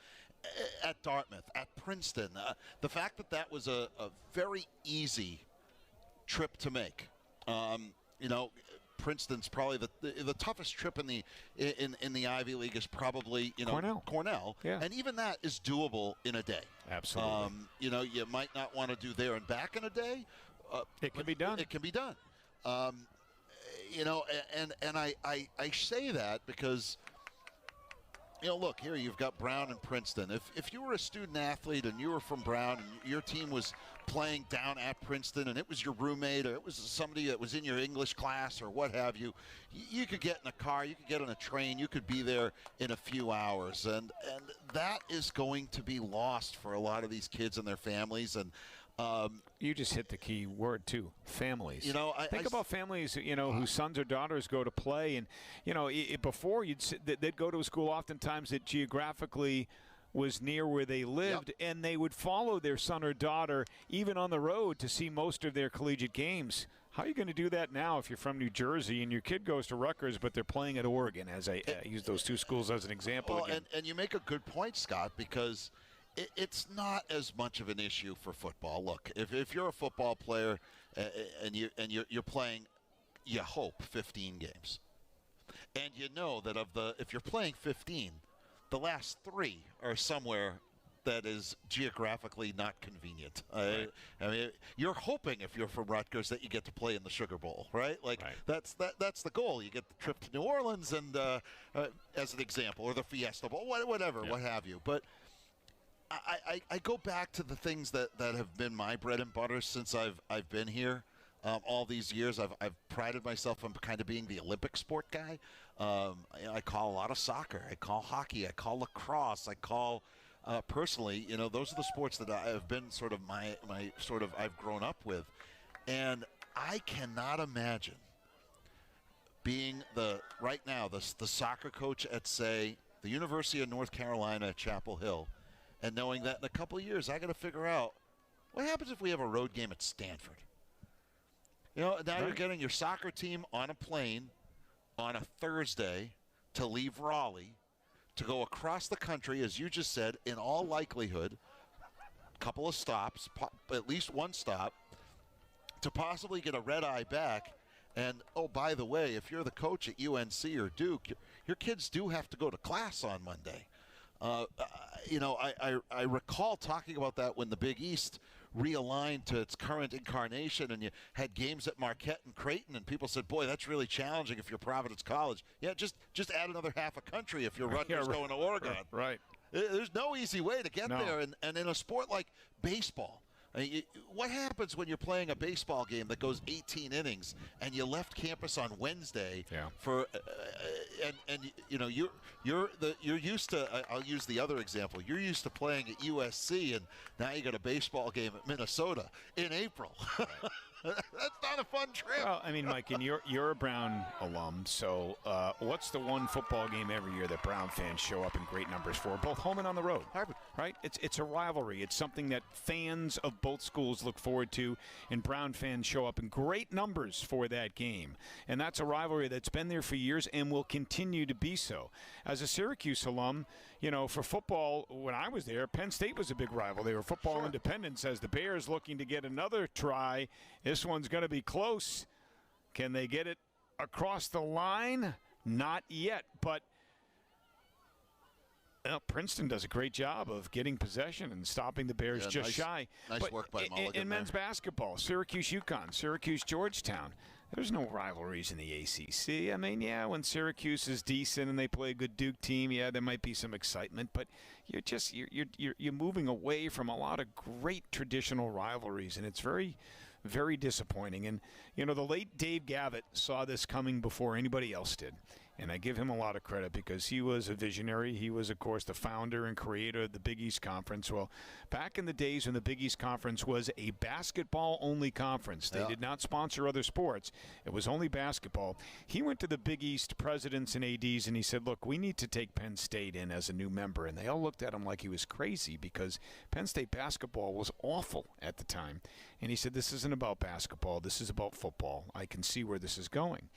at Dartmouth, at Princeton, the fact that was a very easy trip to make. Princeton's probably the toughest trip in the Ivy League is probably Cornell. Yeah. And even that is doable in a day. Absolutely. You might not want to do there and back in a day. It can be done. It can be done. And I say that because, look, here you've got Brown and Princeton. If you were a student athlete and you were from Brown and your team was playing down at Princeton and it was your roommate or it was somebody that was in your English class or what have you, you could get in a car, you could get on a train, you could be there in a few hours. And that is going to be lost for a lot of these kids and their families. And you just hit the key word, too, families. Think about families, whose sons or daughters go to play. And, before they'd go to a school oftentimes that geographically was near where they lived, and they would follow their son or daughter even on the road to see most of their collegiate games. How are you going to do that now if you're from New Jersey and your kid goes to Rutgers, but they're playing at Oregon, as I use those two schools as an example again? And you make a good point, Scott, because it's not as much of an issue for football. Look, if you're a football player and you're playing, you hope 15 games, and that if you're playing 15, the last 3 are somewhere that is geographically not convenient. Right. I mean, you're hoping if you're from Rutgers that you get to play in the Sugar Bowl, right? That's the goal. You get the trip to New Orleans, and as an example, or the Fiesta Bowl, whatever, what have you. But I go back to the things that have been my bread and butter since I've been here. all these years. I've prided myself on kind of being the Olympic sport guy. I call a lot of soccer. I call hockey. I call lacrosse. I call personally, those are the sports that I've been sort of my sort of I've grown up with, and I cannot imagine being right now the soccer coach at, say, the University of North Carolina at Chapel Hill, and knowing that in a couple of years I got to figure out what happens if we have a road game at Stanford. Now You're getting your soccer team on a plane on a Thursday to leave Raleigh to go across the country, as you just said, in all likelihood, a couple of stops, at least one stop, to possibly get a red eye back. And, oh, by the way, if you're the coach at UNC or Duke, your kids do have to go to class on Monday. I recall talking about that when the Big East realigned to its current incarnation, and you had games at Marquette and Creighton, and people said, boy, that's really challenging if you're Providence College. Yeah, just add another half a country if you're Rutgers going to Oregon. Right. There's no easy way to get there. And in a sport like baseball, what happens when you're playing a baseball game that goes 18 innings and you left campus on Wednesday for you're used to, I'll use the other example, you're used to playing at USC, and now you got a baseball game at Minnesota in April. That's not a fun trip. Well, I mean, Mike, and you're a Brown alum, so what's the one football game every year that Brown fans show up in great numbers for, both home and on the road? Harvard. Right? It's a rivalry. It's something that fans of both schools look forward to, and Brown fans show up in great numbers for that game. And that's a rivalry that's been there for years and will continue to be so. As a Syracuse alum, for football, when I was there, Penn State was a big rival. They were football independents, as the Bears looking to get another try. This one's going to be close. Can they get it across the line? Not yet, but Princeton does a great job of getting possession and stopping the Bears just shy. Nice work by Mulligan in men's basketball, Syracuse-UConn, Syracuse-Georgetown. There's no rivalries in the ACC. I mean, when Syracuse is decent and they play a good Duke team, there might be some excitement, but you're moving away from a lot of great traditional rivalries, and it's very, very disappointing. And, the late Dave Gavitt saw this coming before anybody else did. And I give him a lot of credit because he was a visionary. He was, of course, the founder and creator of the Big East Conference. Well, back in the days when the Big East Conference was a basketball-only conference, they did not sponsor other sports. It was only basketball. He went to the Big East presidents and ADs, and he said, look, we need to take Penn State in as a new member. And they all looked at him like he was crazy because Penn State basketball was awful at the time. And he said, this isn't about basketball. This is about football. I can see where this is going.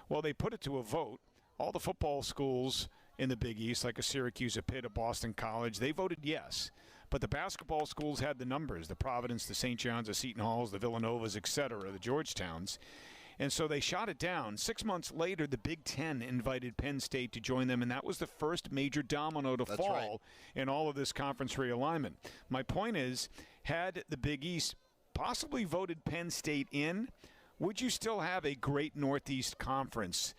Well, they put it to a vote. All the football schools in the Big East, like a Syracuse, a Pitt, a Boston College, they voted yes. But the basketball schools had the numbers, the Providence, the St. John's, the Seton Halls, the Villanovas, et cetera, the Georgetowns. And so they shot it down. 6 months later, the Big Ten invited Penn State to join them, and that was the first major domino to fall in all of this conference realignment. My point is, had the Big East possibly voted Penn State in, would you still have a great Northeast Conference,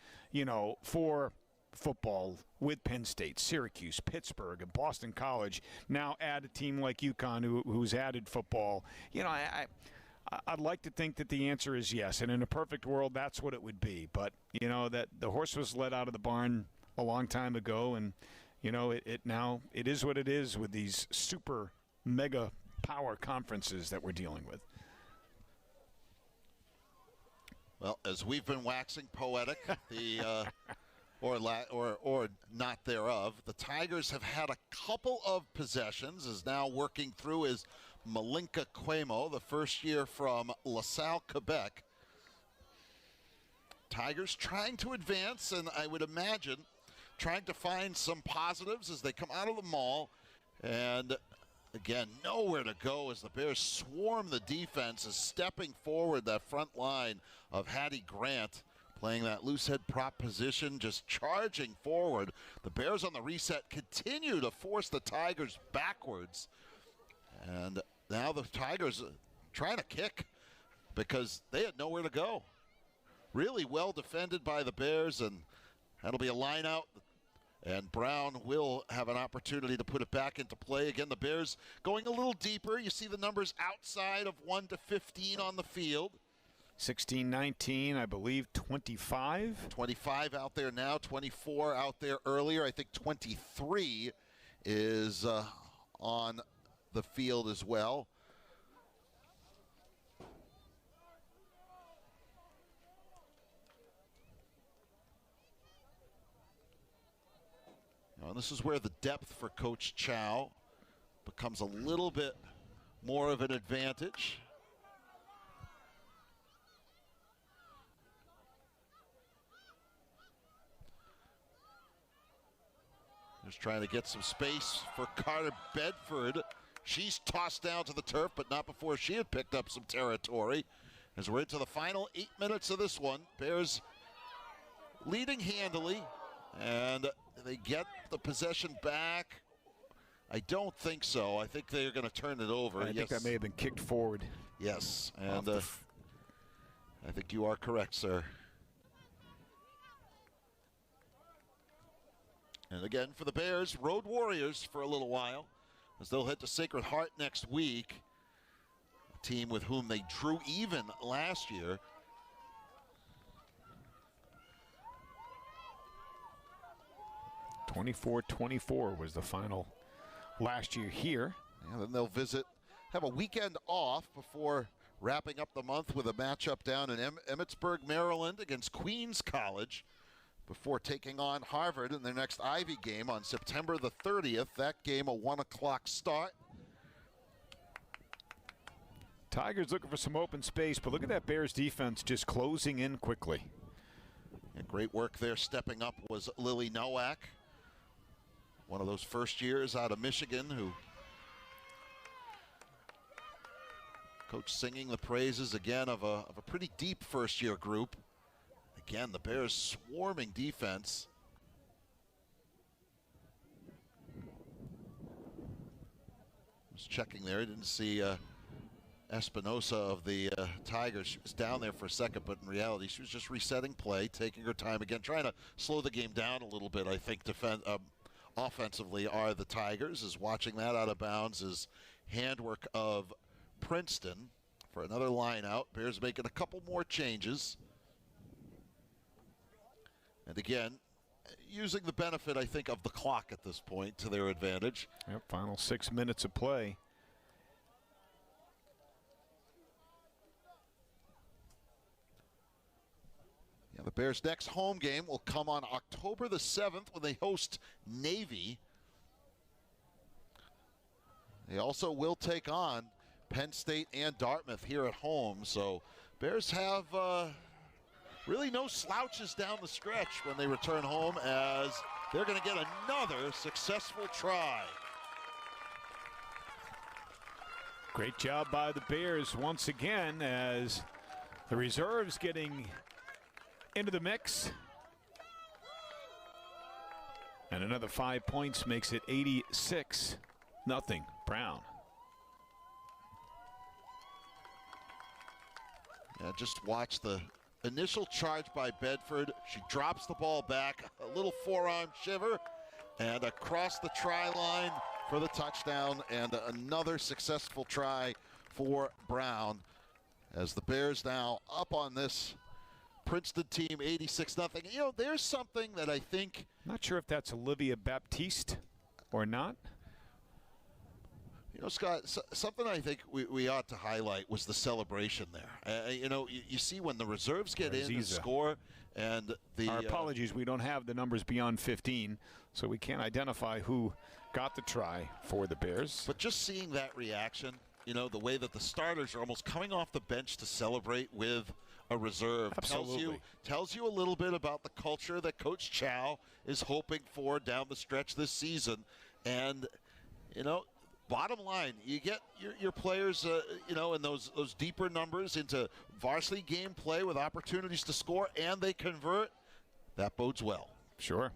for football with Penn State, Syracuse, Pittsburgh, and Boston College? Now add a team like UConn who's added football. I'd like to think that the answer is yes, and in a perfect world, that's what it would be. But, that the horse was let out of the barn a long time ago, and, it is what it is with these super mega power conferences that we're dealing with. Well, as we've been waxing poetic, or not thereof, the Tigers have had a couple of possessions. Is now working through is Malinka Cuomo, the first year from LaSalle, Quebec. Tigers trying to advance, and I would imagine trying to find some positives as they come out of the mall. And again, nowhere to go as the Bears swarm the defense, is stepping forward that front line of Hattie Grant, playing that loose head prop position, just charging forward. The Bears on the reset continue to force the Tigers backwards. And now the Tigers trying to kick because they had nowhere to go. Really well defended by the Bears, and that'll be a line out. And Brown will have an opportunity to put it back into play. Again, the Bears going a little deeper. You see the numbers outside of 1 to 15 on the field. 16-19, I believe 25. 25 out there now, 24 out there earlier. I think 23 is on the field as well. And this is where the depth for Coach Chow becomes a little bit more of an advantage. Just trying to get some space for Carter Bedford. She's tossed down to the turf, but not before she had picked up some territory. As we're into the final 8 minutes of this one, Bears leading handily, and they get the possession back. I don't think so. I think they're going to turn it over. I think that may have been kicked forward. Yes, and I think you are correct, sir. And again, for the Bears, road warriors for a little while, as they'll head to Sacred Heart next week, a team with whom they drew even last year. (24-24) was the final last year here. And then they'll have a weekend off before wrapping up the month with a matchup down in Emmitsburg, Maryland against Queens College, before taking on Harvard in their next Ivy game on September the 30th. That game a 1 o'clock start. Tigers looking for some open space, but look at that Bears defense just closing in quickly. And great work there. Stepping up was Lily Nowak, one of those first years out of Michigan, who coach singing the praises again of a pretty deep first year group. Again, the Bears swarming defense. Just checking there, didn't see Espinosa of the Tigers. She was down there for a second, but in reality, she was just resetting play, taking her time again, trying to slow the game down a little bit. I think offensively are the Tigers. Is watching that out of bounds is handwork of Princeton for another line out. Bears making a couple more changes. And again, using the benefit, I think, of the clock at this point to their advantage. Yep, final 6 minutes of play. Yeah, the Bears' next home game will come on October the 7th when they host Navy. They also will take on Penn State and Dartmouth here at home. So Bears have really no slouches down the stretch when they return home, as they're going to get another successful try. Great job by the Bears once again, as the reserves getting into the mix. And another 5 points makes it 86-0 Brown. Yeah, just watch the initial charge by Bedford. She drops the ball back, a little forearm shiver, and across the try line for the touchdown, and another successful try for Brown, as the Bears now up on this Princeton team 86-0. You know, there's something that I think... Not sure if that's Olivia Baptiste or not. You know, Scott, something I think we ought to highlight was the celebration there. You know, you see when the reserves get in and score, and the... Our apologies, we don't have the numbers beyond 15, so we can't identify who got the try for the Bears. But just seeing that reaction, you know, the way that the starters are almost coming off the bench to celebrate with a reserve, tells you a little bit about the culture that Coach Chow is hoping for down the stretch this season. And, you know, bottom line, you get your players, you know, in those deeper numbers into varsity game play with opportunities to score, and they convert. That bodes well. Sure.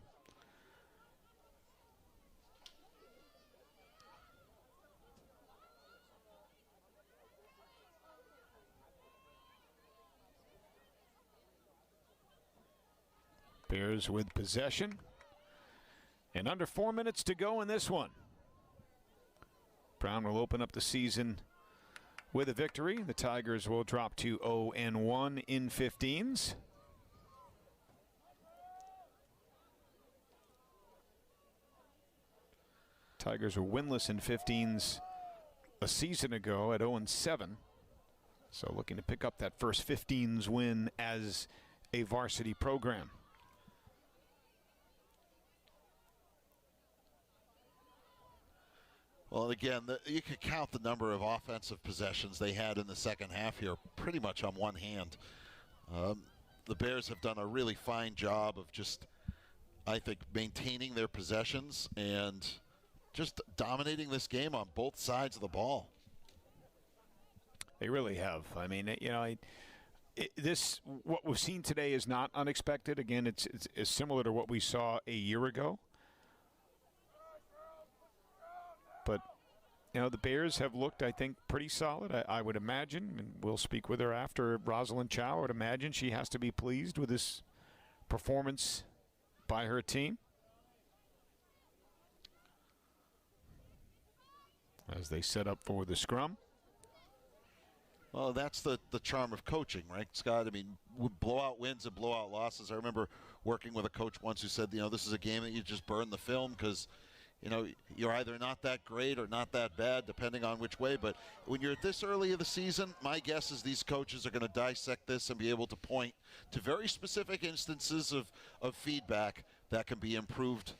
Bears with possession. And under 4 minutes to go in this one. Brown will open up the season With a victory, the Tigers will drop to 0-1 in 15s. Tigers were winless in 15s a season ago at 0-7. So looking to pick up that first 15s win as a varsity program. Well, again, you could count the number of offensive possessions they had in the second half here pretty much on one hand. The Bears have done a really fine job of just, I think, maintaining their possessions and just dominating this game on both sides of the ball. They really have. I mean, you know, what we've seen today is not unexpected. Again, it's similar to what we saw a year ago. But, you know, the Bears have looked, I think, pretty solid. I would imagine, and we'll speak with her after, Rosalind Chow, I would imagine she has to be pleased with this performance by her team. As they set up for the scrum. Well, that's the charm of coaching, right, Scott? I mean, blowout wins and blowout losses. I remember working with a coach once who said, you know, this is a game that you just burn the film because, you know, you're either not that great or not that bad, depending on which way. But when you're at this early of the season, my guess is these coaches are going to dissect this and be able to point to very specific instances of feedback that can be improved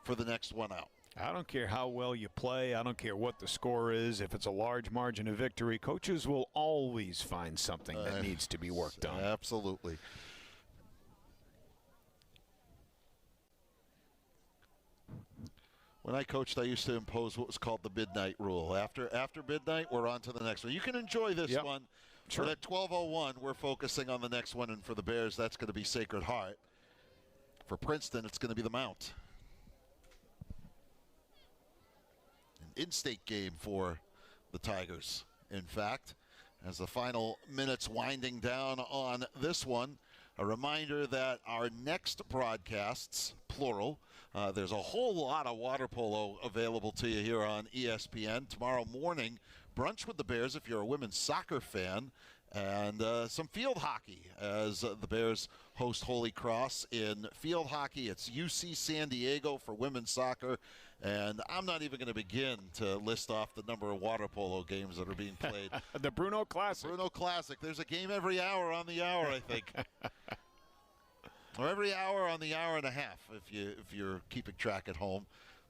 for the next one out. I don't care how well you play. I don't care what the score is. If it's a large margin of victory, coaches will always find something that needs to be worked on. Absolutely. When I coached, I used to impose what was called the midnight rule. After midnight, we're on to the next one. You can enjoy this one. Sure. But at 12:01, we're focusing on the next one. And for the Bears, that's going to be Sacred Heart. For Princeton, it's going to be the Mount. In-state game for the Tigers. In fact, as the final minutes winding down on this one, a reminder that our next broadcasts, plural, there's a whole lot of water polo available to you here on ESPN. Tomorrow morning, brunch with the Bears if you're a women's soccer fan, and some field hockey as the Bears host Holy Cross in field hockey. It's UC San Diego for women's soccer. And I'm not even going to begin to list off the number of water polo games that are being played. The Bruno Classic. Bruno Classic. There's a game every hour on the hour, I think. Or every hour on the hour and a half if you're keeping track at home.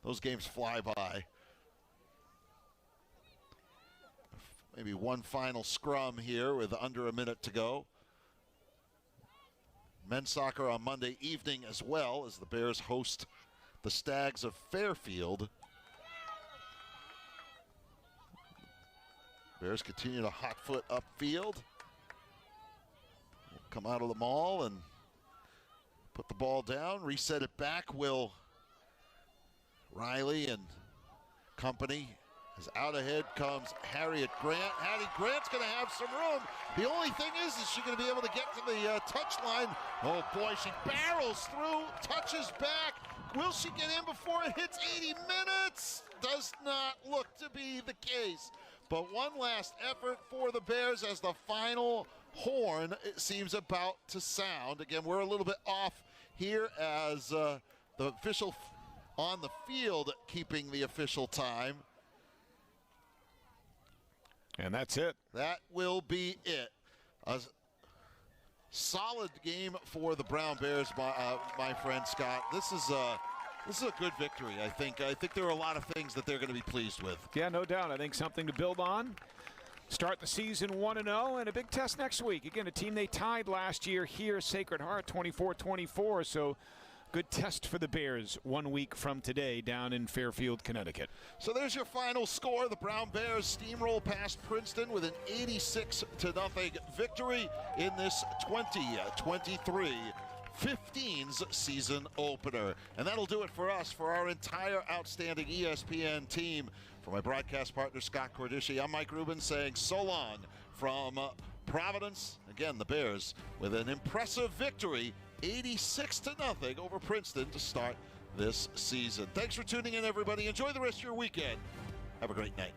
Those games fly by. Maybe one final scrum here with under a minute to go. Men's soccer on Monday evening as well as the Bears host the Stags of Fairfield. Bears continue to hot foot upfield. Come out of the maul and put the ball down, reset it back. Will Riley and company. As out ahead comes Harriet Grant. Hattie Grant's going to have some room. The only thing is she going to be able to get to the touch line? Oh boy, she barrels through, touches back. Will she get in before it hits 80 minutes? Does not look to be the case. But one last effort for the Bears as the final horn, it seems, about to sound. Again, we're a little bit off here as the official on the field keeping the official time. And that's it. That will be it. A solid game for the Brown Bears, my friend Scott. This is a good victory, I think. I think there are a lot of things that they're going to be pleased with. Yeah, no doubt. I think something to build on. Start the season 1-0 and a big test next week. Again, a team they tied last year here, Sacred Heart, 24-24. So good test for the Bears 1 week from today down in Fairfield, Connecticut. So there's your final score. The Brown Bears steamroll past Princeton with an 86-0 victory in this 2023 15's season opener. And that'll do it for us, for our entire outstanding ESPN team. For my broadcast partner, Scott Cordisci, I'm Mike Rubin saying so long from Providence. Again, the Bears with an impressive victory, 86-0 over Princeton to start this season. Thanks for tuning in, everybody. Enjoy the rest of your weekend. Have a great night.